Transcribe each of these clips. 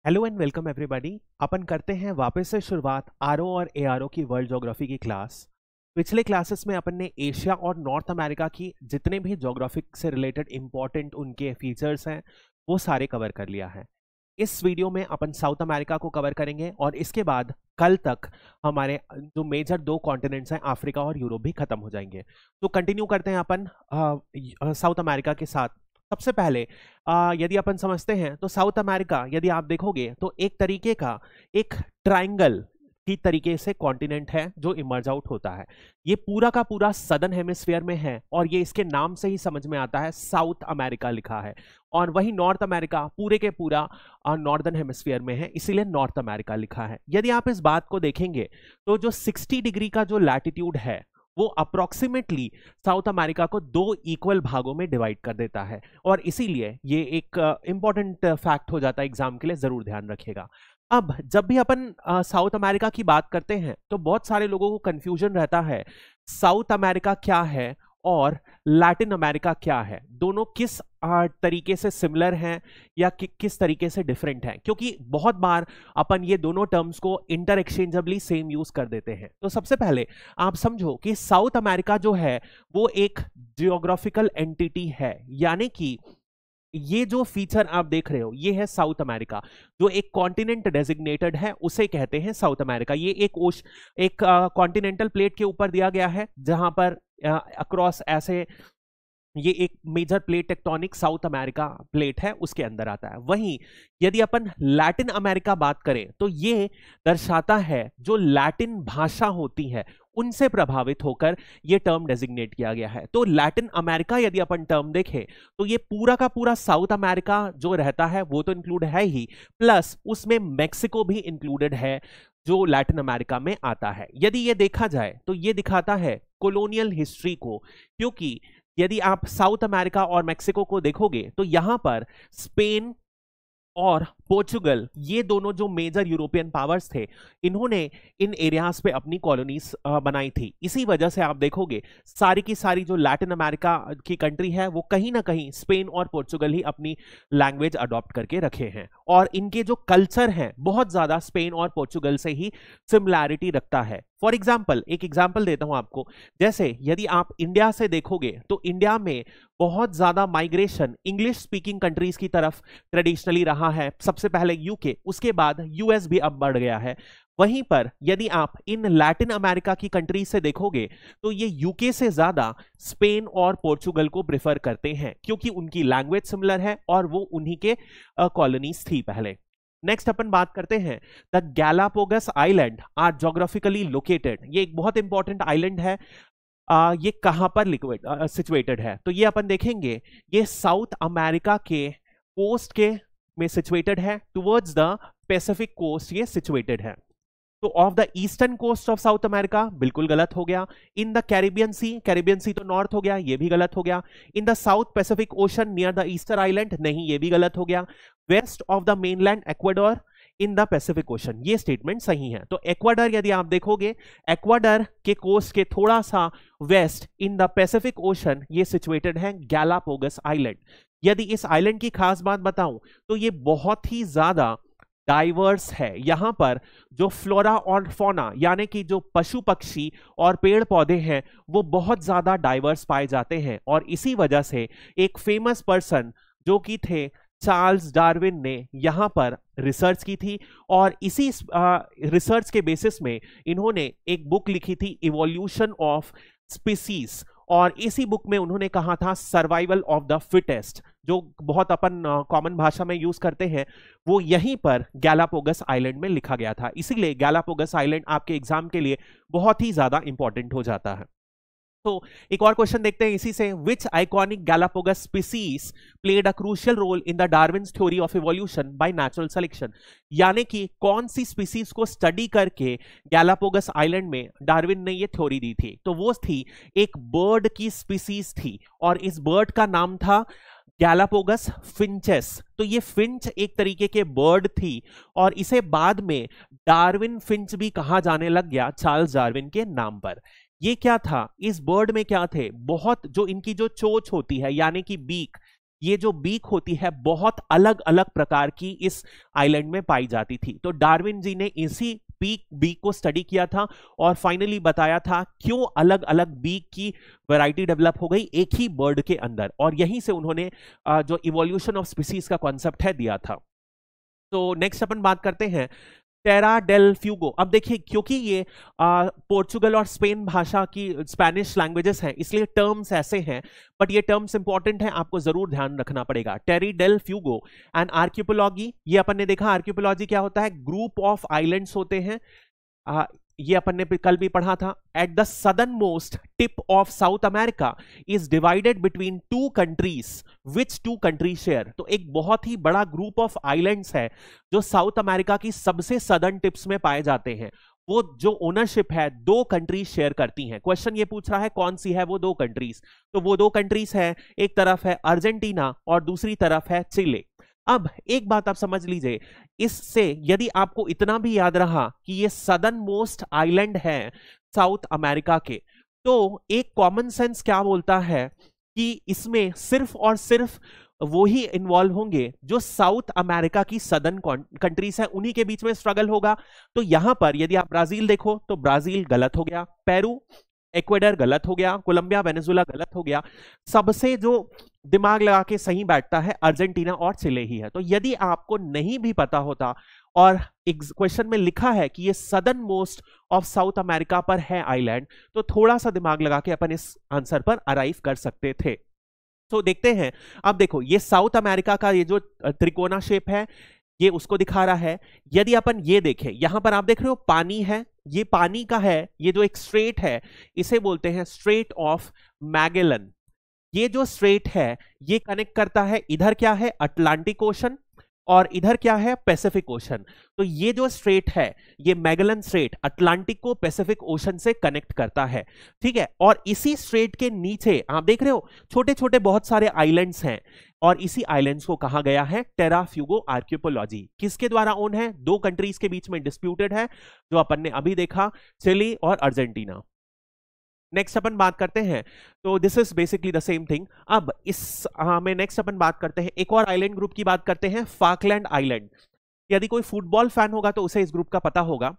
Hello and welcome everybody. अपन करते हैं वापस से शुरुआत आरओ और एआरओ की वर्ल्ड ज्योग्राफी की क्लास। पिछले क्लासेस में अपन ने एशिया और नॉर्थ अमेरिका की जितने भी ज्योग्राफिक से रिलेटेड इंपॉर्टेंट उनके फीचर्स हैं वो सारे कवर कर लिया है। इस वीडियो में अपन साउथ अमेरिका को कवर करेंगे और इसके बाद कल तक हमारे जो मेजर दो कॉन्टिनेंट्स हैं अफ्रीका और यूरोप भी खत्म हो जाएंगे। तो कंटिन्यू करते हैं अपन साउथ अमेरिका के साथ। सबसे पहले यदि अपन समझते हैं तो साउथ अमेरिका यदि आप देखोगे तो एक तरीके का एक ट्रायंगल की तरीके से कॉन्टिनेंट है जो इमर्ज आउट होता है। ये पूरा का पूरा सदर्न हेमिस्फीयर में है और ये इसके नाम से ही समझ में आता है, साउथ अमेरिका लिखा है। और वही नॉर्थ अमेरिका पूरे के पूरा नॉर्दर्न हेमिस्फीयर में है, इसीलिए नॉर्थ अमेरिका लिखा है। यदि आप इस बात को देखेंगे तो जो 60 डिग्री का जो लैटिट्यूड है वो अप्रोक्सीमेटली साउथ अमेरिका को दो इक्वल भागों में डिवाइड कर देता है और इसीलिए ये एक इंपॉर्टेंट फैक्ट हो जाता है, एग्जाम के लिए जरूर ध्यान रखिएगा। अब जब भी अपन साउथ अमेरिका की बात करते हैं तो बहुत सारे लोगों को कंफ्यूजन रहता है, साउथ अमेरिका क्या है और लैटिन अमेरिका क्या है, दोनों किस तरीके से सिमिलर हैं या किस तरीके से डिफरेंट हैं, क्योंकि बहुत बार अपन ये दोनों टर्म्स को इंटर एक्सचेंजेबली सेम यूज कर देते हैं। तो सबसे पहले आप समझो कि साउथ अमेरिका जो है वो एक जियोग्राफिकल एंटिटी है, यानी कि ये जो फीचर आप देख रहे हो ये है साउथ अमेरिका, जो एक कॉन्टिनेंट डेजिग्नेटेड है उसे कहते हैं साउथ अमेरिका। ये एक कॉन्टिनेंटल प्लेट के ऊपर दिया गया है जहां पर अक्रॉस ऐसे ये एक major plate tectonic South America plate है, उसके अंदर आता है। वहीं यदि अपन लैटिन अमेरिका बात करें तो ये दर्शाता है जो लैटिन भाषा होती है उनसे प्रभावित होकर ये टर्म डेजिग्नेट किया गया है। तो लैटिन अमेरिका यदि अपन टर्म देखें तो ये पूरा का पूरा साउथ अमेरिका जो रहता है वो तो इंक्लूड है ही, प्लस उसमें मेक्सिको भी इंक्लूडेड है जो लैटिन अमेरिका में आता है। यदि ये देखा जाए तो ये दिखाता है कॉलोनियल हिस्ट्री को, क्योंकि यदि आप साउथ अमेरिका और मेक्सिको को देखोगे तो यहां पर स्पेन और पोर्चुगल ये दोनों जो मेजर यूरोपियन पावर्स थे इन्होंने इन एरियाज पे अपनी कॉलोनीज बनाई थी। इसी वजह से आप देखोगे सारी की सारी जो लैटिन अमेरिका की कंट्री है वो कहीं ना कहीं स्पेन और पोर्चुगल ही अपनी लैंग्वेज अडॉप्ट करके रखे हैं और इनके जो कल्चर हैं बहुत ज्यादा स्पेन और पोर्चुगल से ही सिमिलैरिटी रखता है। फॉर एग्जाम्पल एक एग्जाम्पल देता हूं आपको, जैसे यदि आप इंडिया से देखोगे तो इंडिया में बहुत ज्यादा माइग्रेशन इंग्लिश स्पीकिंग कंट्रीज की तरफ ट्रेडिशनली रहा है। सबसे पहले यूके, उसके बाद यूएस भी अब बढ़ गया है। वहीं पर यदि आप इन लैटिन अमेरिका की कंट्रीज से देखोगे तो ये यूके से ज्यादा स्पेन और पोर्चुगल को प्रेफर करते हैं, क्योंकि उनकी लैंग्वेज सिमिलर है और वो उन्हीं के कॉलोनीज थी पहले। नेक्स्ट अपन बात करते हैं the Galapagos island are geographically located. ये एक बहुत इंपॉर्टेंट आइलैंड है। ये कहां पर सिचुएटेड है तो ये अपन देखेंगे ये साउथ अमेरिका के कोस्ट के में सिचुएटेड है, टुवर्ड्स द पैसिफिक कोस्ट ये सिचुएटेड है। तो off the eastern coast of South America बिल्कुल गलत हो गया। इन द कैरिबियन सी तो नॉर्थ हो गया, ये भी गलत हो गया। In the South Pacific ocean near the Easter island, नहीं ये भी गलत हो गया। West of the mainland Ecuador in the Pacific ocean, ये स्टेटमेंट सही है। तो एक्वाडोर यदि आप देखोगे, एक्वाडोर के कोस्ट के थोड़ा सा west in the Pacific ocean ये सिचुएटेड है गैलापागोस आइलैंड। यदि इस आइलैंड की खास बात बताऊं तो ये बहुत ही ज्यादा डाइवर्स है। यहां पर जो फ्लोरा और फौना यानी कि जो पशु पक्षी और पेड़ पौधे हैं वो बहुत ज्यादा डाइवर्स पाए जाते हैं और इसी वजह से एक फेमस पर्सन जो कि थे चार्ल्स डार्विन ने यहां पर रिसर्च की थी और इसी रिसर्च के बेसिस में इन्होंने एक बुक लिखी थी इवोल्यूशन ऑफ स्पीसीज, और इसी बुक में उन्होंने कहा था सर्वाइवल ऑफ द फिटेस्ट, जो बहुत अपन कॉमन भाषा में यूज करते हैं, वो यहीं पर गैलापागोस आइलैंड में लिखा गया था। इसीलिए गैलापागोस आइलैंड आपके एग्जाम के लिए बहुत ही ज्यादा इंपॉर्टेंट हो जाता है। तो एक और क्वेश्चन देखते हैं इसी से, which iconic Galapagos species played a crucial role in the Darwin's theory of evolution by natural selection. यानी कि कौन सी स्पीसीज को स्टडी करके गैलापागोस आइलैंड में डार्विन ने ये थ्योरी दी थी, तो वो थी एक बर्ड की स्पीसीज थी और इस बर्ड का नाम था गैलापागोस फिंचेस। तो ये फिंच एक तरीके के बर्ड थी और इसे बाद में डार्विन फिंच भी कहा जाने लग गया चार्ल्स डार्विन के नाम पर। ये क्या था, इस बर्ड में क्या थे, बहुत जो इनकी जो चोंच होती है यानी कि बीक, ये जो बीक होती है बहुत अलग अलग प्रकार की इस आइलैंड में पाई जाती थी। तो डार्विन जी ने इसी बीक को स्टडी किया था और फाइनली बताया था क्यों अलग अलग बीक की वैरायटी डेवलप हो गई एक ही बर्ड के अंदर, और यहीं से उन्होंने जो इवोल्यूशन ऑफ स्पीसीज का कॉन्सेप्ट है दिया था। तो नेक्स्ट अपन बात करते हैं टेरा डेल फ्यूगो। अब देखिए क्योंकि ये पोर्चुगल और स्पेन भाषा की स्पेनिश लैंग्वेजेस हैं इसलिए टर्म्स ऐसे हैं, बट ये टर्म्स इंपॉर्टेंट हैं, आपको जरूर ध्यान रखना पड़ेगा। टेरी डेल फ्यूगो एंड आर्कियोलॉजी, ये अपन ने देखा आर्कियोलॉजी क्या होता है, ग्रुप ऑफ आइलैंड्स होते हैं। ये अपन ने कल भी पढ़ा था। At the southern most tip of South America is divided between two countries, which two country share. तो एक बहुत ही बड़ा ग्रुप ऑफ आइलैंड्स है जो साउथ अमेरिका की सबसे सदर्न टिप्स में पाए जाते हैं। वो जो ओनरशिप है दो कंट्रीज शेयर करती हैं। क्वेश्चन ये पूछ रहा है कौन सी है वो दो कंट्रीज, तो वो दो कंट्रीज है, एक तरफ है अर्जेंटीना और दूसरी तरफ है चिले। अब एक बात आप समझ लीजिए, इससे यदि आपको इतना भी याद रहा कि ये सदर्न मोस्ट आइलैंड है साउथ अमेरिका के, तो एक कॉमन सेंस क्या बोलता है कि इसमें सिर्फ और सिर्फ वो ही इन्वॉल्व होंगे जो साउथ अमेरिका की सदर्न कंट्रीज है, उन्हीं के बीच में स्ट्रगल होगा। तो यहां पर यदि आप ब्राजील देखो तो ब्राजील गलत हो गया, पेरू इक्वेडर गलत हो गया, कोलंबिया वेनेजुएला गलत हो गया। सबसे जो दिमाग लगा के सही बैठता है अर्जेंटीना और चिले ही है। तो यदि आपको नहीं भी पता होता और क्वेश्चन में लिखा है कि ये southern most of South America पर है आइलैंड, तो थोड़ा सा दिमाग लगा के अपन इस आंसर पर अराइव कर सकते थे। तो देखते हैं, अब देखो ये साउथ अमेरिका का ये जो त्रिकोणा शेप है ये उसको दिखा रहा है। यदि अपन ये देखें, यहां पर आप देख रहे हो पानी है, ये पानी का है, ये जो एक स्ट्रेट है इसे बोलते हैं स्ट्रेट ऑफ मैगेलन। ये जो स्ट्रेट है ये कनेक्ट करता है, इधर क्या है अटलांटिक ओशन और इधर क्या है पैसिफिक ओशन। तो ये जो स्ट्रेट है ये मैगेलन स्ट्रेट अटलांटिक को पैसिफिक ओशन से कनेक्ट करता है, ठीक है। और इसी स्ट्रेट के नीचे आप देख रहे हो छोटे छोटे बहुत सारे आइलैंड्स हैं और इसी आइलैंड्स को कहा गया है टेरा फ्यूगो आर्कियोलॉजी। किसके द्वारा ओन है, दो कंट्रीज के बीच में डिस्प्यूटेड है, जो अपन ने अभी देखा चिली और अर्जेंटीना। नेक्स्ट अपन बात करते हैं, तो this is basically the same thing. अब इस में नेक्स्ट अपन बात करते हैं एक और आइलैंड ग्रुप की बात करते हैं, फाकलैंड आइलैंड। यदि कोई फुटबॉल फैन होगा तो उसे इस ग्रुप का पता होगा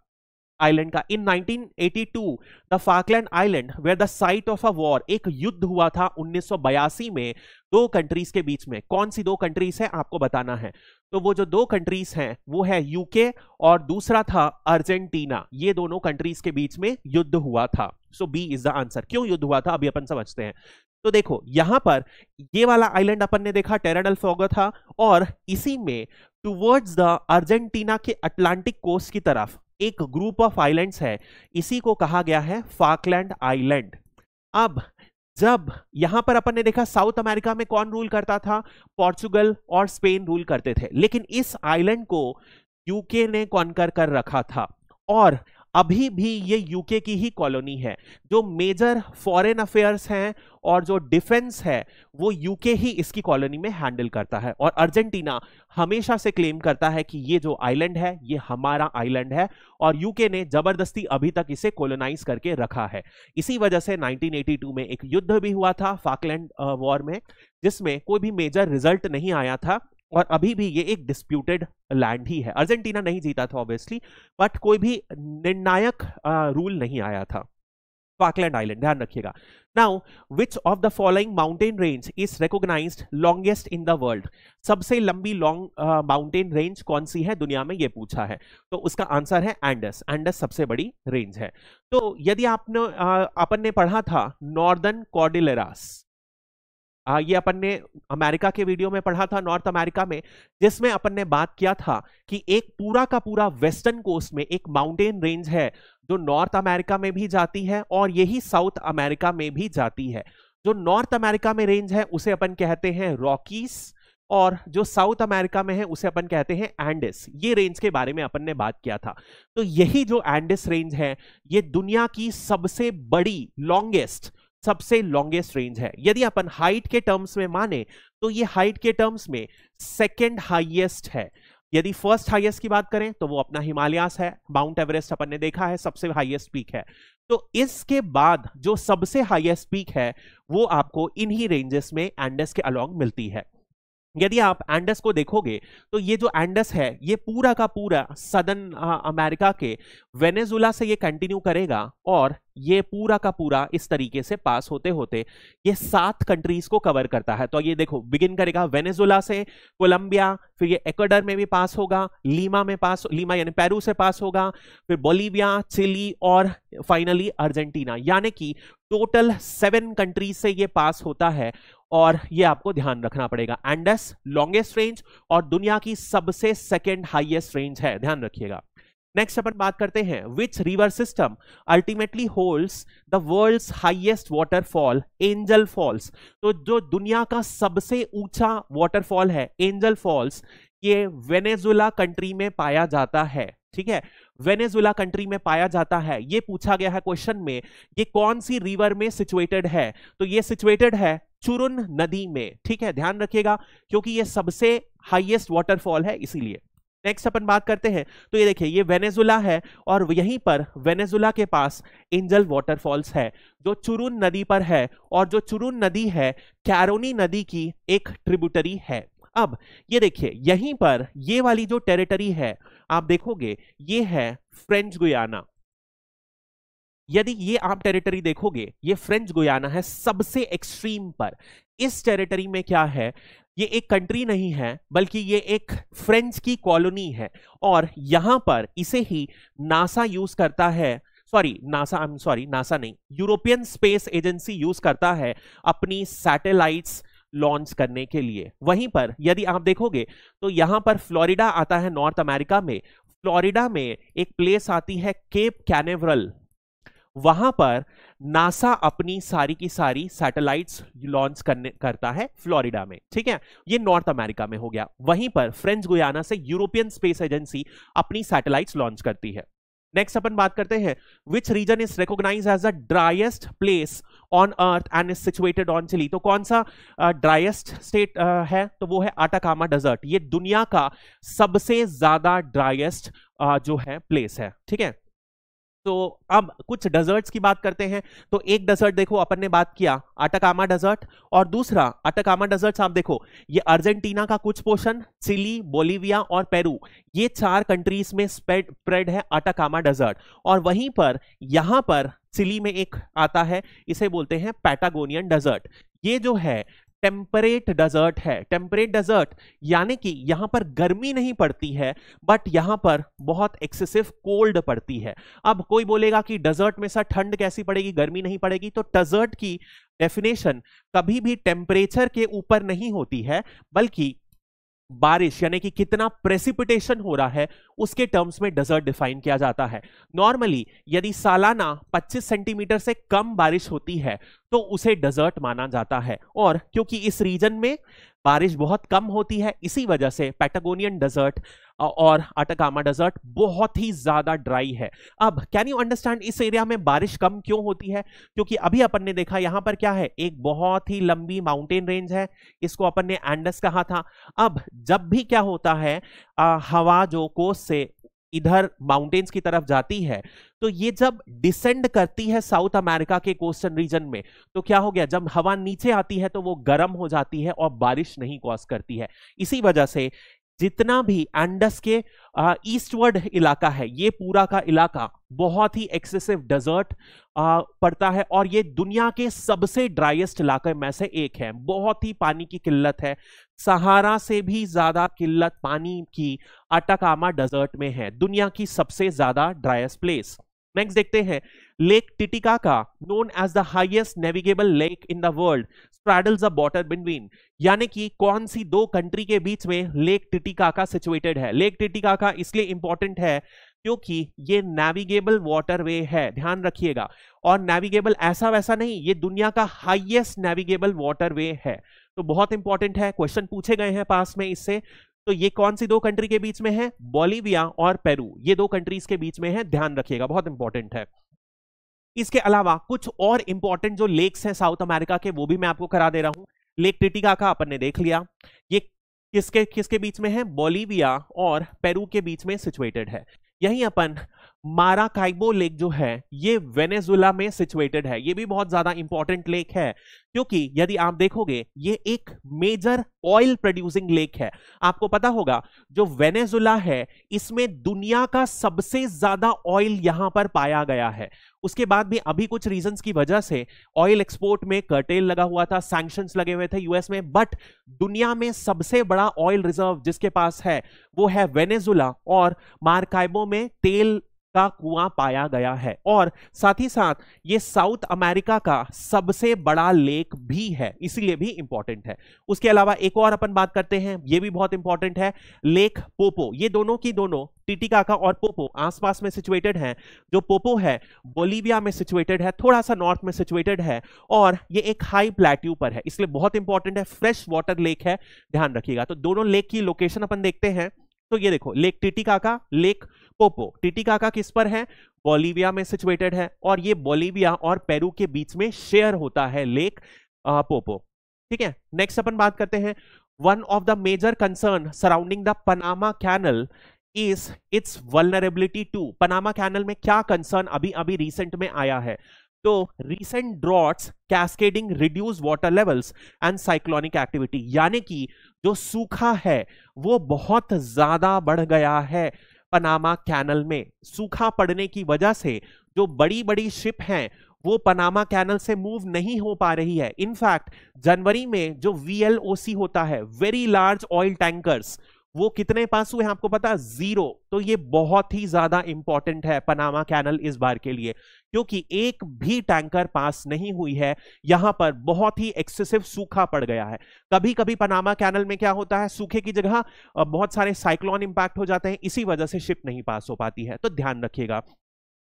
आइलैंड का। In 1982 the Falkland island were the site of a war, एक युद्ध हुआ था 1982 में दो कंट्रीज के बीच में। कौन सी दो कंट्रीज है आपको बताना है। तो वो जो दो कंट्रीज हैं वो है यूके और दूसरा था अर्जेंटीना। ये दोनों कंट्रीज के बीच में युद्ध हुआ था। सो बी इज द आंसर। क्यों युद्ध हुआ था अभी अपन समझते हैं। तो देखो यहां पर ये वाला आइलैंड अपन ने देखा टेरा डेल फ्यूगो था, और इसी में टुवर्ड्स द अर्जेंटीना के अटलांटिक कोस्ट की तरफ एक ग्रुप ऑफ आइलैंड्स है, इसी को कहा गया है फाकलैंड आइलैंड। अब जब यहां पर अपन ने देखा साउथ अमेरिका में कौन रूल करता था, पोर्चुगल और स्पेन रूल करते थे, लेकिन इस आइलैंड को यूके ने कॉन्कर कर रखा था और अभी भी ये यूके की ही कॉलोनी है। जो मेजर फॉरेन अफेयर्स हैं और जो डिफेंस है वो यूके ही इसकी कॉलोनी में हैंडल करता है। और अर्जेंटीना हमेशा से क्लेम करता है कि ये जो आइलैंड है ये हमारा आइलैंड है, और यूके ने जबरदस्ती अभी तक इसे कॉलोनाइज करके रखा है। इसी वजह से 1982 में एक युद्ध भी हुआ था फाकलैंड वॉर में, जिसमें कोई भी मेजर रिजल्ट नहीं आया था और अभी भी ये एक डिस्प्यूटेड लैंड ही है। अर्जेंटीना नहीं जीता था ऑब्वियसली, बट कोई भी निर्णायक रूल नहीं आया था। फाकलैंड आइलैंड ध्यान रखिएगा। Now which of the following mountain range is recognised longest in the world, सबसे लंबी लॉन्ग माउंटेन रेंज कौन सी है दुनिया में, ये पूछा है। तो उसका आंसर है एंडस। एंडस सबसे बड़ी रेंज है। तो यदि आपने अपन ने पढ़ा था नॉर्दर्न कॉर्डिलेरास, ये अपन ने अमेरिका के वीडियो में पढ़ा था नॉर्थ अमेरिका में, जिसमें अपन ने बात किया था कि एक पूरा का पूरा वेस्टर्न कोस्ट में एक माउंटेन रेंज है जो नॉर्थ अमेरिका में भी जाती है और यही साउथ अमेरिका में भी जाती है। जो नॉर्थ अमेरिका में रेंज है उसे अपन कहते हैं रॉकीज, और जो साउथ अमेरिका में है उसे अपन कहते हैं एंडिस। ये रेंज के बारे में अपन ने बात किया था। तो यही जो एंडिस रेंज है ये दुनिया की सबसे बड़ी सबसे लॉन्गेस्ट रेंज है। यदि अपन हाइट के टर्म्स में माने तो ये हाइट के टर्म्स में सेकंड हाईएस्ट है। यदि फर्स्ट हाईएस्ट की बात करें तो वो अपना हिमालयास है, माउंट एवरेस्ट अपन ने देखा है सबसे हाईएस्ट पीक है। तो इसके बाद जो सबसे हाईएस्ट पीक है वो आपको इन्हीं रेंजेस में एंडेस के अलोंग मिलती है। यदि आप एंडस को देखोगे तो ये जो एंडस है ये पूरा का पूरा सदर्न अमेरिका के वेनेजुला से ये कंटिन्यू करेगा और ये पूरा का पूरा इस तरीके से पास होते होते ये 7 कंट्रीज को कवर करता है। तो ये देखो बिगिन करेगा वेनेजुला से, कोलंबिया, फिर ये इक्वाडोर में भी पास होगा, लीमा यानी पेरू से पास होगा, फिर बोलीविया, चिली और फाइनली अर्जेंटीना, यानी कि टोटल 7 कंट्रीज से ये पास होता है। और ये आपको ध्यान रखना पड़ेगा, एंडस लॉन्गेस्ट रेंज और दुनिया की सबसे सेकेंड हाईएस्ट रेंज है, ध्यान रखिएगा। नेक्स्ट अपन बात करते हैं, which river system ultimately holds the world's highest waterfall Angel Falls. तो जो दुनिया का सबसे ऊंचा वाटरफॉल है एंजल फॉल्स, ये वेनेजुला कंट्री में पाया जाता है। ठीक है, वेनेजुला कंट्री में पाया जाता है। ये पूछा गया है क्वेश्चन में, ये कौन सी रिवर में सिचुएटेड है? तो ये सिचुएटेड है चुरुन नदी में। ठीक है, ध्यान रखिएगा क्योंकि ये सबसे हाईएस्ट वाटरफॉल है इसीलिए। नेक्स्ट अपन बात करते हैं, तो ये देखिए ये वेनेजुला है और यहीं पर वेनेजुला के पास एंजल वाटरफॉल्स है जो चुरुन नदी पर है, और जो चुरुन नदी है कैरोनी नदी की एक ट्रिब्यूटरी है। अब ये देखिए यहीं पर ये वाली जो टेरिटरी है आप देखोगे ये है फ्रेंच गुयाना। यदि ये आप टेरिटरी देखोगे ये फ्रेंच गुयाना है सबसे एक्सट्रीम पर। इस टेरिटरी में क्या है, ये एक कंट्री नहीं है बल्कि ये एक फ्रेंच की कॉलोनी है, और यहां पर इसे ही नासा यूज करता है, नासा नहीं, यूरोपियन स्पेस एजेंसी यूज करता है अपनी सैटेलाइट्स लॉन्च करने के लिए। वहीं पर यदि आप देखोगे तो यहां पर फ्लोरिडा आता है नॉर्थ अमेरिका में। फ्लोरिडा में एक प्लेस आती है केप कैनेवरल, वहां पर नासा अपनी सारी की सारी सैटेलाइट्स लॉन्च करता है फ्लोरिडा में। ठीक है, ये नॉर्थ अमेरिका में हो गया। वहीं पर फ्रेंच गुयाना से यूरोपियन स्पेस एजेंसी अपनी सैटेलाइट्स लॉन्च करती है। नेक्स्ट अपन बात करते हैं, which region is recognised as the driest place on Earth and is situated on Chile. तो कौन सा ड्राइएस्ट स्टेट है, तो वो है अटाकामा डेजर्ट। ये दुनिया का सबसे ज्यादा ड्राइएस्ट जो है प्लेस है। ठीक है, तो अब कुछ डेजर्ट्स की बात करते हैं। तो एक डेजर्ट देखो अपन ने बात किया अटाकामा डेजर्ट, और दूसरा अटाकामा डेजर्ट आप देखो ये अर्जेंटीना का कुछ पोर्शन, चिली, बोलीविया और पेरू, ये 4 कंट्रीज में स्प्रेड है अटाकामा डेजर्ट। और वहीं पर यहां पर चिली में एक आता है, इसे बोलते हैं पैटागोनियन डेजर्ट। ये जो है टेम्परेट डेजर्ट है। टेम्परेट डेजर्ट यानी कि यहां पर गर्मी नहीं पड़ती है बट यहां पर बहुत एक्सेसिव कोल्ड पड़ती है। अब कोई बोलेगा कि डेजर्ट में से ठंड कैसी पड़ेगी, गर्मी नहीं पड़ेगी, तो डेजर्ट की डेफिनेशन कभी भी टेम्परेचर के ऊपर नहीं होती है बल्कि बारिश यानी कि कितना प्रेसिपिटेशन हो रहा है उसके टर्म्स में डेजर्ट डिफाइन किया जाता है। नॉर्मली यदि सालाना 25 सेंटीमीटर से कम बारिश होती है तो उसे डेजर्ट माना जाता है, और क्योंकि इस रीजन में बारिश बहुत कम होती है इसी वजह से पैटागोनियन डेजर्ट और अटाकामा डेजर्ट बहुत ही ज्यादा ड्राई है। अब कैन यू अंडरस्टैंड इस एरिया में बारिश कम क्यों होती है? क्योंकि अभी अपन ने देखा यहां पर क्या है, एक बहुत ही लंबी माउंटेन रेंज है, इसको अपन ने एंडस कहा था। अब जब भी क्या होता है हवा जो कोस्ट से इधर माउंटेन्स की तरफ जाती है तो ये जब डिसेंड करती है साउथ अमेरिका के कोस्टल रीजन में तो क्या हो गया, जब हवा नीचे आती है तो वो गर्म हो जाती है और बारिश नहीं कॉज करती है। इसी वजह से जितना भी एंडस के ईस्टवर्ड इलाका है ये पूरा का इलाका बहुत ही एक्सेसिव डेजर्ट पड़ता है, और ये दुनिया के सबसे ड्राइएस्ट इलाके में से एक है। बहुत ही पानी की किल्लत है, सहारा से भी ज्यादा किल्लत पानी की अटाकामा डेजर्ट में है, दुनिया की सबसे ज्यादा ड्राइएस्ट प्लेस। नेक्स्ट देखते हैं, Lake Titicaca known as the highest navigable lake in the world straddles the border between, यानी कि कौन सी 2 कंट्री के बीच में लेक टिटिकाका सिचुएटेड है। लेक टिटिकाका इसलिए इंपॉर्टेंट है क्योंकि ये नेविगेबल वाटरवे है, ध्यान रखिएगा, और नेविगेबल ऐसा वैसा नहीं, ये दुनिया का हाईएस्ट नेविगेबल वाटरवे है, तो बहुत इंपॉर्टेंट है, क्वेश्चन पूछे गए हैं पास में इससे। तो ये कौन सी 2 कंट्री के बीच में है, बोलीविया और पेरू, ये 2 कंट्रीज के बीच में है, ध्यान रखिएगा, बहुत इंपॉर्टेंट है। इसके अलावा कुछ और इंपॉर्टेंट जो लेक्स हैं साउथ अमेरिका के वो भी मैं आपको करा दे रहा हूं। लेक टिटिकाका अपन ने देख लिया, ये किसके बीच में है, बोलीविया और पेरू के बीच में सिचुएटेड है। यही अपन माराकाइबो लेक जो है ये वेनेजुला में सिचुएटेड है। ये भी बहुत ज्यादा इंपॉर्टेंट लेक है क्योंकि यदि आप देखोगे ये एक मेजर ऑयल प्रोड्यूसिंग लेक है। आपको पता होगा जो वेनेजुला है इसमें दुनिया का सबसे ज्यादा ऑयल यहां पर पाया गया है। उसके बाद भी अभी कुछ रीजंस की वजह से ऑयल एक्सपोर्ट में कर्टेल लगा हुआ था, सैंक्शंस लगे हुए थे यूएस में, बट दुनिया में सबसे बड़ा ऑयल रिजर्व जिसके पास है वो है वेनेजुला, और मार्काइबो में तेल का कुआं पाया गया है। और साथ ही साथ ये साउथ अमेरिका का सबसे बड़ा लेक भी है, इसीलिए भी इंपॉर्टेंट है। उसके अलावा एक और अपन बात करते हैं, ये भी बहुत इंपॉर्टेंट है, लेक पोपो। ये दोनों की दोनों टिटिकाका और पोपो आसपास में सिचुएटेड हैं। जो पोपो है बोलीविया में सिचुएटेड है, थोड़ा सा नॉर्थ में सिचुएटेड है, और ये एक हाई प्लेट्यू पर है, इसलिए बहुत इंपॉर्टेंट है। फ्रेश वाटर लेक है, ध्यान रखिएगा। तो दोनों लेक की लोकेशन अपन देखते हैं। तो ये देखो, lake Titicaca, lake Poopó. Titicaca किस पर है? बोलीविया में सिचुएटेड है, और ये बोलीविया और पेरू के बीच में शेयर होता है लेक पोपो। ठीक है, नेक्स्ट अपन बात करते हैं, one of the major concern surrounding the Panama Canal is its vulnerability to. Panama Canal में क्या कंसर्न अभी अभी रिसेंट में आया है? तो recent droughts, cascading reduce water levels and cyclonic activity, यानी कि जो सूखा है वो बहुत ज्यादा बढ़ गया है पनामा कैनल में। सूखा पड़ने की वजह से जो बड़ी बड़ी शिप हैं वो पनामा कैनल से मूव नहीं हो पा रही है। इनफैक्ट जनवरी में जो VLOC होता है, वेरी लार्ज ऑयल टैंकर्स, वो कितने पास हुए हैं आपको पता? 0। तो ये बहुत ही ज्यादा इंपॉर्टेंट है पनामा कैनल इस बार के लिए, क्योंकि एक भी टैंकर पास नहीं हुई है। यहां पर बहुत ही एक्सेसिव सूखा पड़ गया है। कभी कभी पनामा कैनल में क्या होता है, सूखे की जगह बहुत सारे साइक्लोन इंपैक्ट हो जाते हैं, इसी वजह से शिप नहीं पास हो पाती है। तो ध्यान रखिएगा।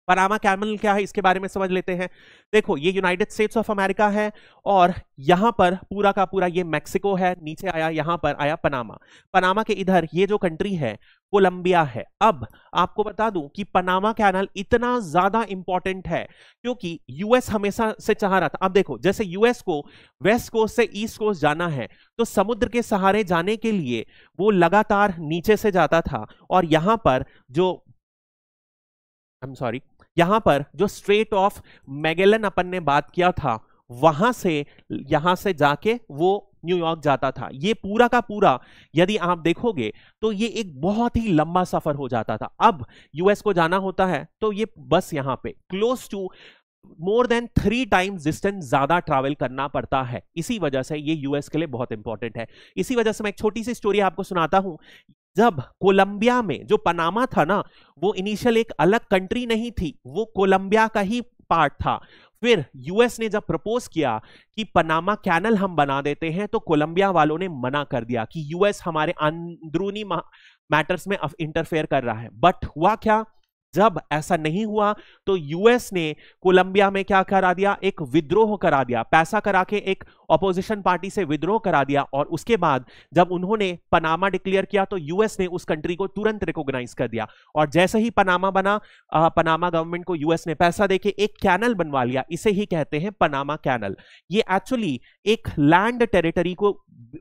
पनामा कैनल क्या है इसके बारे में समझ लेते हैं। देखो, ये यूनाइटेड स्टेट्स ऑफ अमेरिका है, और यहां पर पूरा का पूरा ये मैक्सिको है, नीचे आया, यहां पर आया पनामा। पनामा के इधर ये जो कंट्री है कोलंबिया है। अब आपको बता दूं कि पनामा कैनल इतना ज्यादा इंपॉर्टेंट है क्योंकि यूएस हमेशा से चाह रहा था। अब देखो, जैसे यूएस को वेस्ट कोस्ट से ईस्ट कोस्ट जाना है तो समुद्र के सहारे जाने के लिए वो लगातार नीचे से जाता था, और यहां पर यहां पर जो स्ट्रेट ऑफ मैगेलन अपन ने बात किया था, यहां से जाके वो न्यूयॉर्क जाता था। ये पूरा का पूरा यदि आप देखोगे तो ये एक बहुत ही लंबा सफर हो जाता था। अब यूएस को जाना होता है तो ये बस यहां पे close to more than 3 times distance ज्यादा ट्रैवल करना पड़ता है। इसी वजह से ये यूएस के लिए बहुत इंपॉर्टेंट है। इसी वजह से मैं एक छोटी सी स्टोरी आपको सुनाता हूं। जब कोलंबिया में जो पनामा था ना, वो इनिशियल एक अलग कंट्री नहीं थी, वो कोलंबिया का ही पार्ट था। फिर यूएस ने जब प्रपोज किया कि पनामा कैनल हम बना देते हैं, तो कोलंबिया वालों ने मना कर दिया कि यूएस हमारे अंदरूनी मैटर्स में इंटरफेयर कर रहा है। बट हुआ क्या, जब ऐसा नहीं हुआ तो यूएस ने कोलंबिया में क्या करा दिया, एक विद्रोह करा दिया, पैसा करा के एक ऑपोजिशन पार्टी से विद्रोह करा दिया। और उसके बाद जब उन्होंने पनामा डिक्लेयर किया तो यूएस ने उस कंट्री को तुरंत रिकॉग्नाइज कर दिया। और जैसे ही पनामा बना, पनामा गवर्नमेंट को यूएस ने पैसा देके एक कैनल बनवा लिया, इसे ही कहते हैं पनामा कैनल। ये एक्चुअली एक लैंड टेरिटरी को,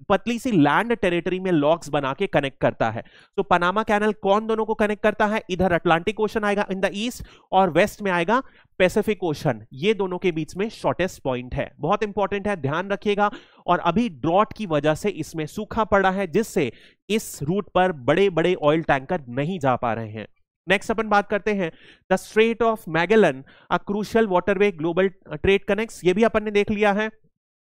पतली सी लैंड टेरिटरी में लॉक्स बना के कनेक्ट करता है। तो पनामा कैनल कौन दोनों को कनेक्ट करता है? इधर अटलांटिक ओशन आएगा इन द ईस्ट, और वेस्ट में आएगा पैसिफिक ओशन। ये दोनों के बीच में शॉर्टेस्ट पॉइंट है, बहुत इंपॉर्टेंट है, ध्यान रखिएगा। और अभी ड्रॉट की वजह से इसमें सूखा पड़ा है, जिससे इस रूट पर बड़े बड़े ऑयल टैंकर नहीं जा पा रहे हैं। नेक्स्ट अपन बात करते हैं the straight of Magellan, a crucial waterway global trade connects. ये भी अपन ने देख लिया है।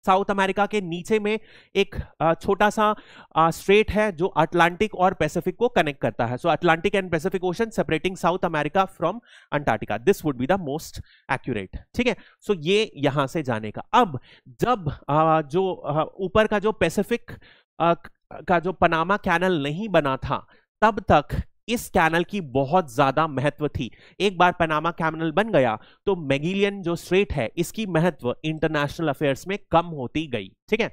साउथ अमेरिका के नीचे में एक छोटा सा स्ट्रेट है जो अटलांटिक और पैसिफिक को कनेक्ट करता है। So Atlantic and Pacific ocean separating South America from Antarctica, this would be the most accurate. ठीक है, सो ये यहां से जाने का। अब जब जो ऊपर का जो पैसिफिक का जो पनामा कैनल नहीं बना था, तब तक इस कैनल की बहुत ज्यादा महत्व थी। एक बार पनामा कैनल बन गया तो मैगेलियन जो स्ट्रेट है, इसकी महत्व इंटरनेशनल अफेयर्स में कम होती गई। ठीक है,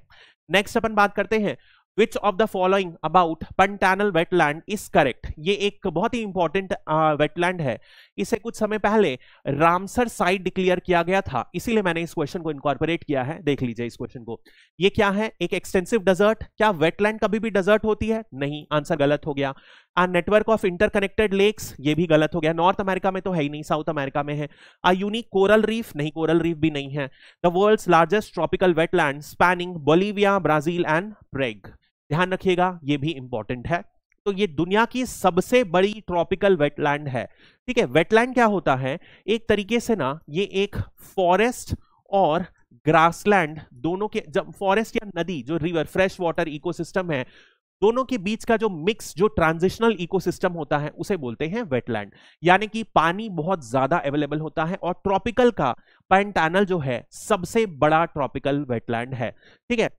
नेक्स्ट अपन बात करते हैं, Which of the following about Pantanal wetland is correct? ये एक बहुत ही इंपॉर्टेंट वेटलैंड है। इसे कुछ समय पहले रामसर साइट डिक्लेयर किया गया था, इसीलिए मैंने इस क्वेश्चन को इनकॉर्पोरेट किया है। देख लीजिए इस क्वेश्चन को। ये क्या है? एक एक्सटेंसिव डेजर्ट। क्या वेटलैंड कभी भी डेजर्ट होती है? नहीं, आंसर गलत हो गया। A network of interconnected lakes, ये भी गलत हो गया, नॉर्थ अमेरिका में तो है ही नहीं, साउथ अमेरिका में है। अ यूनिक कोरल रीफ, नहीं कोरल रीफ भी नहीं है। The world's largest tropical wetland spanning Bolivia, Brazil and Paraguay, ध्यान रखिएगा ये भी इंपॉर्टेंट है। तो ये दुनिया की सबसे बड़ी ट्रॉपिकल वेटलैंड है, ठीक है। वेटलैंड क्या होता है, एक तरीके से ना ये एक फॉरेस्ट और ग्रासलैंड दोनों के, जब फॉरेस्ट या नदी जो रिवर फ्रेश वाटर इकोसिस्टम है, दोनों के बीच का जो मिक्स, जो ट्रांजिशनल इकोसिस्टम होता है उसे बोलते हैं वेटलैंड। यानी कि पानी बहुत ज्यादा अवेलेबल होता है, और ट्रॉपिकल का पैंटानल जो है सबसे बड़ा ट्रॉपिकल वेटलैंड है, ठीक है।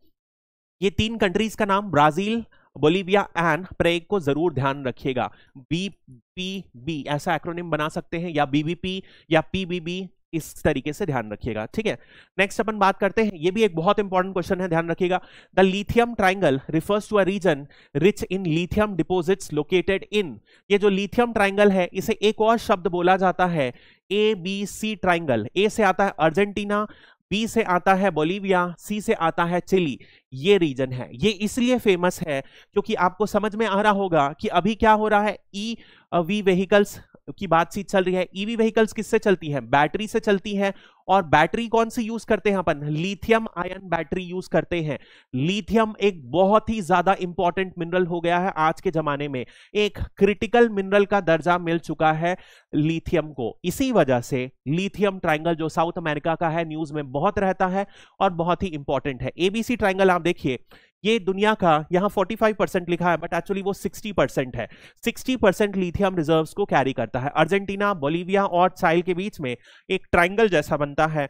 ये 3 कंट्रीज का नाम ब्राजील, बोलिविया एंड प्रेग को जरूर ध्यान रखिएगा। BPB ऐसा एक्रोनिम बना सकते हैं, या BBP या PBB, इस तरीके से ध्यान रखिएगा, ठीक है। नेक्स्ट अपन बात करते हैं, ये भी एक बहुत इंपॉर्टेंट क्वेश्चन है, ध्यान रखिएगा। The lithium triangle refers to a region rich in lithium deposits located in, ये जो लिथियम ट्राइंगल है इसे एक और शब्द बोला जाता है ABC ट्राइंगल। ए से आता है अर्जेंटीना, बी से आता है बोलिविया, सी से आता है चिली। ये रीजन है, ये इसलिए फेमस है क्योंकि आपको समझ में आ रहा होगा कि अभी क्या हो रहा है, EV व्हीकल्स की बातचीत चल रही है। ईवी व्हीकल्स किससे चलती है, बैटरी से चलती है, और बैटरी कौन सी यूज करते हैं अपन, लिथियम आयन बैटरी यूज करते हैं। लिथियम एक बहुत ही ज्यादा इंपॉर्टेंट मिनरल हो गया है आज के जमाने में, एक क्रिटिकल मिनरल का दर्जा मिल चुका है लिथियम को। इसी वजह से लिथियम ट्राइंगल जो साउथ अमेरिका का है न्यूज में बहुत रहता है और बहुत ही इंपॉर्टेंट है। ABC ट्राइंगल आप देखिए, ये दुनिया का, यहां 45% लिखा है बट एक्चुअली वो 60% है। 60% लिथियम रिजर्व्स को कैरी करता है। अर्जेंटीना, बोलिविया और चाइल के बीच में एक ट्राइंगल जैसा बनता है।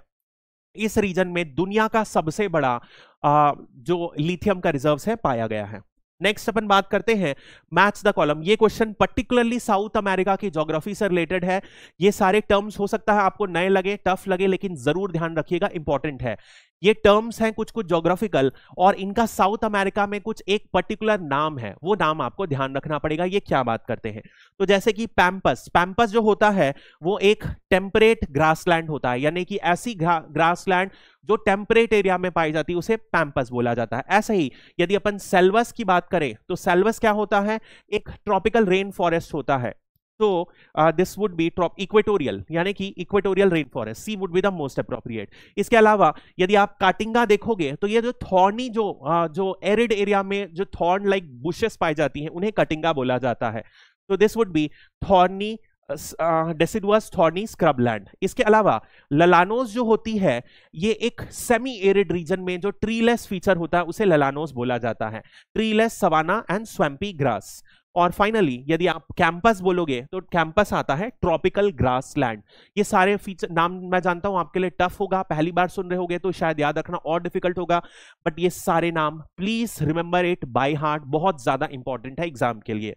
इस रीजन में दुनिया का सबसे बड़ा जो लिथियम का रिजर्व्स है पाया गया है। नेक्स्ट अपन बात करते हैं मैच द कॉलम। ये क्वेश्चन पर्टिकुलरली साउथ अमेरिका की ज्योग्राफी से रिलेटेड है। ये सारे टर्म्स हो सकता है आपको नए लगे, टफ लगे, लेकिन जरूर ध्यान रखिएगा, इंपॉर्टेंट है। ये टर्म्स हैं कुछ कुछ ज्योग्राफिकल, और इनका साउथ अमेरिका में कुछ एक पर्टिकुलर नाम है, वो नाम आपको ध्यान रखना पड़ेगा। ये क्या बात करते हैं, तो जैसे कि पैम्पस, पैम्पस जो होता है वो एक टेम्परेट ग्रासलैंड होता है, यानी कि ऐसी ग्रासलैंड जो टेम्परेट एरिया में पाई जाती है उसे पैम्पस बोला जाता है। ऐसे ही यदि अपन सेल्वस की बात करें तो सेल्वस क्या होता है, एक ट्रॉपिकल रेन फॉरेस्ट होता है। तो दिस वुड बी इक्वेटोरियल, यानी कि equatorial rain forest, C would be the most appropriate. इसके अलावा यदि आप काटिंगा देखोगे तो ये जो थॉर्नी जो एरिड एरिया में जो थॉर्न लाइक बुशेस पाई जाती हैं उन्हें कटिंगा बोला जाता है। तो this would B thorny deciduous thorny scrubland. इसके अलावा ललानोस जो होती है ये एक सेमी एरिड रीजन में जो ट्रीलेस फीचर होता है उसे ललानोस बोला जाता है। Treeless savanna and swampy grass. और फाइनली यदि आप कैंपस बोलोगे तो कैंपस आता है ट्रॉपिकल ग्रासलैंड। ये सारे फीचर नाम मैं जानता हूं आपके लिए टफ होगा, पहली बार सुन रहे होगे तो शायद याद रखना और डिफिकल्ट होगा, बट ये सारे नाम please remember it by heart, बहुत ज्यादा इंपॉर्टेंट है एग्जाम के लिए।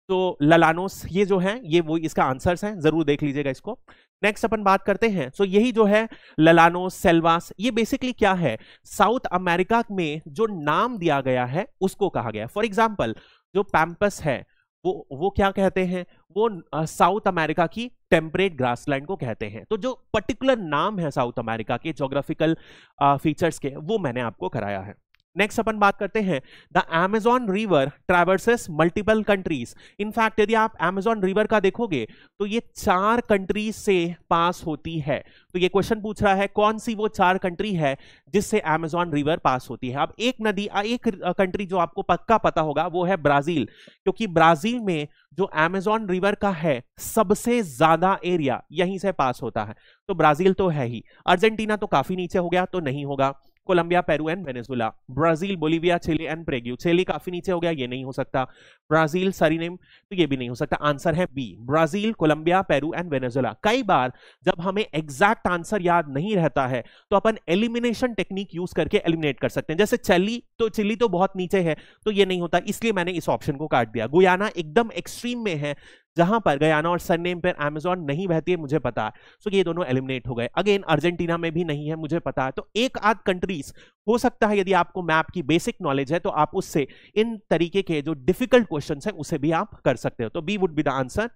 तो ललानोस ये जो है ये वो इसका आंसर्स हैं, जरूर देख लीजिएगा इसको। नेक्स्ट अपन बात करते हैं, सो यही जो है ललानोस, सेल्वास, ये बेसिकली क्या है, साउथ अमेरिका में जो नाम दिया गया है उसको कहा गया। फॉर एग्जाम्पल जो पैम्पस है वो क्या कहते हैं, वो साउथ अमेरिका की टेम्परेट ग्रासलैंड को कहते हैं। तो जो पर्टिकुलर नाम है साउथ अमेरिका के ज्योग्राफिकल फीचर्स के, वो मैंने आपको कराया है। नेक्स्ट अपन बात करते हैं, the Amazon river traverses multiple countries. In fact यदि आप अमेज़न रिवर का देखोगे तो ये 4 कंट्रीज से पास होती है। तो ये क्वेश्चन पूछ रहा है कौन सी वो 4 कंट्री है जिससे अमेज़न रिवर पास होती है। अब एक नदी, एक कंट्री जो आपको पक्का पता होगा वो है ब्राजील, क्योंकि ब्राजील में जो अमेज़न रिवर का है सबसे ज्यादा एरिया यहीं से पास होता है, तो ब्राजील तो है ही। अर्जेंटीना तो काफी नीचे हो गया तो नहीं होगा। Colombia, Peru and Venezuela. Brazil, Bolivia, Chile and Peru. Chile काफी नीचे हो गया, ये नहीं हो सकता। ब्राजील, सरीनेम, तो ये भी नहीं हो सकता। आंसर है B, Brazil, Colombia, Peru and Venezuela. कई बार जब हमें एग्जैक्ट आंसर याद नहीं रहता है तो अपन एलिमिनेशन टेक्निक यूज करके एलिमिनेट कर सकते हैं। जैसे चिली तो बहुत नीचे है तो ये नहीं होता, इसलिए मैंने इस ऑप्शन को काट दिया। गुयाना एकदम एक्सट्रीम में है जहां पर गयाना और सरनेम पर अमेज़न नहीं बहती है, मुझे पता है, सो ये दोनों एलिमिनेट हो गए। अगेन अर्जेंटीना में भी नहीं है, मुझे पता है। तो एक आध कंट्रीज हो सकता है, यदि आपको मैप की बेसिक नॉलेज है तो आप उससे इन तरीके के जो डिफिकल्ट क्वेश्चंस हैं उसे भी आप कर सकते हो। तो B would be the answer.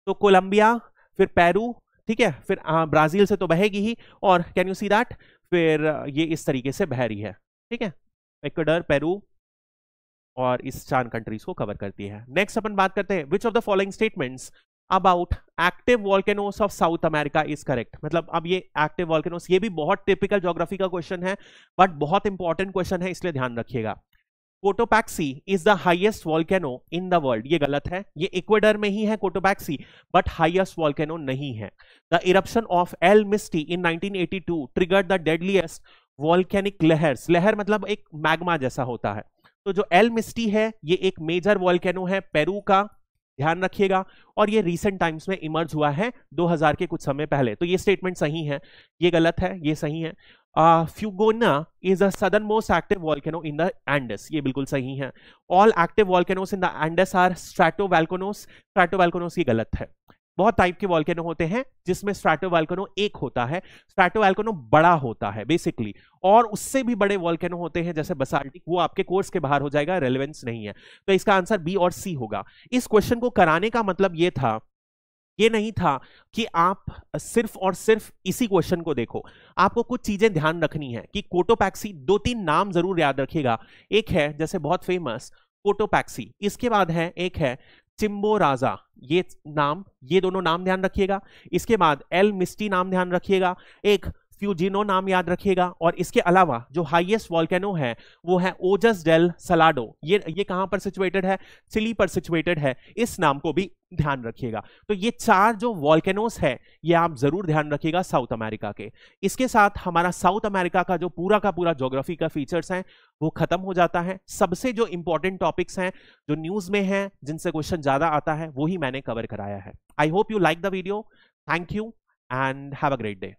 तो कोलंबिया, फिर पेरू, ठीक है, फिर ब्राजील से तो बहेगी ही, और कैन यू सी दैट, फिर ये इस तरीके से बह रही है, ठीक है, इक्वाडोर, पेरू और इस 4 कंट्रीज को कवर करती है। नेक्स्ट अपन बात करते हैं, विच of the following statements about active volcanoes of South America is correct. मतलब अब ये एक्टिव वॉल्केनोस, ये भी बहुत टिपिकल ज्योग्राफी का क्वेश्चन है, बट बहुत इंपॉर्टेंट क्वेश्चन है, इसलिए ध्यान रखिएगा। Cotopaxi is the highest volcano in the world, ये गलत है। ये इक्वेडर में ही है कोटोपैक्सी, बट हाईएस्ट वॉल्केनो नहीं है। The eruption of El Misti in 1982 triggered the deadliest volcanic lahars. लहर मतलब एक मैग्मा जैसा होता है। तो जो एल मिस्टी है ये एक मेजर वॉल्केनो है पेरू का, ध्यान रखिएगा, और ये रीसेंट टाइम्स में इमर्ज हुआ है 2000 के कुछ समय पहले। तो ये स्टेटमेंट सही है, ये गलत है, ये सही है। Fuegino is the southern most active volcano in the Andes, ये बिल्कुल सही है। All active volcanoes in the Andes are stratovolcanoes, stratovolcanoes ये गलत है। बहुत टाइप के वॉल्केनो होते हैं जिसमें स्ट्रैटोवॉल्केनो एक होता है, स्ट्रैटोवॉल्केनो बड़ा होता है बेसिकली, और उससे भी बड़े वॉल्केनो होते हैं जैसे बसाल्टिक, वो आपके कोर्स के बाहर हो जाएगा, रेलेवेंस नहीं है। तो इसका आंसर बी और सी होगा। इस क्वेश्चन को कराने का मतलब ये था, ये नहीं था कि आप सिर्फ और सिर्फ इसी क्वेश्चन को देखो, आपको कुछ चीजें ध्यान रखनी है कि कोटोपैक्सी, 2-3 नाम जरूर याद रखिएगा। एक है जैसे बहुत फेमस कोटोपैक्सी, इसके बाद है एक है चिम्बोराजा, ये नाम, ये दोनों नाम ध्यान रखिएगा। इसके बाद एल मिस्टी नाम ध्यान रखिएगा, एक फ्यूजिनो नाम याद रखिएगा, और इसके अलावा जो हाईएस्ट वॉल्केनो है वो है ओजस डेल सलाडो। ये कहां पर सिचुएटेड है? चिली पर सिचुएटेड है, इस नाम को भी ध्यान रखिएगा। तो ये 4 जो वॉल्केनोस है ये आप जरूर ध्यान रखिएगा साउथ अमेरिका के। इसके साथ हमारा साउथ अमेरिका का जो पूरा का पूरा ज्योग्राफी का फीचर्स हैं वो खत्म हो जाता है। सबसे जो इंपॉर्टेंट टॉपिक्स हैं जो न्यूज में हैं, जिनसे क्वेश्चन ज्यादा आता है, वो ही मैंने कवर कराया है। I hope you like the video. Thank you and have a great day.